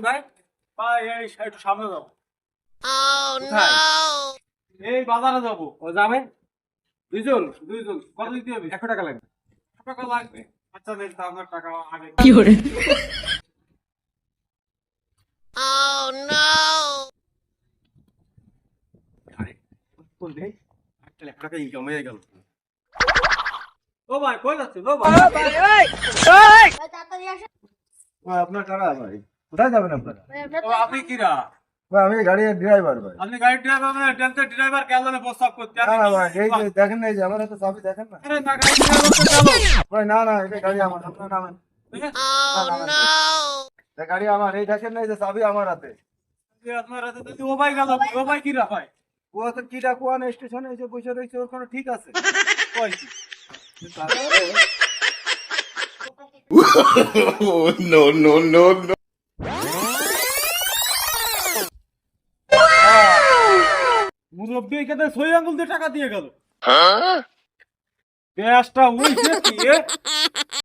ভাই ভাই এই একটু সামনে যাও। কোথায়? এই বাজারে যাবো। ও যাবেন? দুইজন দুইজন কত দিতে হবে? 100 টাকা লাগবে। 100 টাকা লাগবে। আচ্ছা দেন তা আপনার টাকা আগে কি করে? আরে কোন দেই? একটা 100 টাকা ইনকাম হয়ে গেল। ও ভাই কই যাচ্ছেন? ও ভাই ভাই তাড়াতাড়ি আসেন। ভাই আপনার কারা ভাই? কোথায় যাবেন আপনারা? ভাই আমরা ও আপনি কিরা? ভাই আমি গাড়ির ড্রাইভার ভাই। আপনি গাড়ি ড্রাইভার মানে টেন্সের ড্রাইভার কেন প্রস্তাব করতে? না না ভাই, এই যে দেখেন না, এই যে আমার হাতে চাবি দেখেন না। আরে না গাড়ি ড্রাইভার তো চলো। ভাই না না, এটা গাড়ি আমার, আপনার নামেন। এটা গাড়ি আমার, এই দেখেন না, এই যে চাবি আমার হাতে। আপনার হাতে তো ও ভাই গেল। ও ভাই কিরা ভাই? ও তো কিটা কুয়ান স্টেশনে এসে বসে রয়েছে, ওর কোনো ঠিক আছে? কই কি? No, no, no, no. মুরব্বী এখানে 6 আঙ্গুল দিয়ে টাকা দিয়ে গেল। ব্যাসটা উইছে কি এ?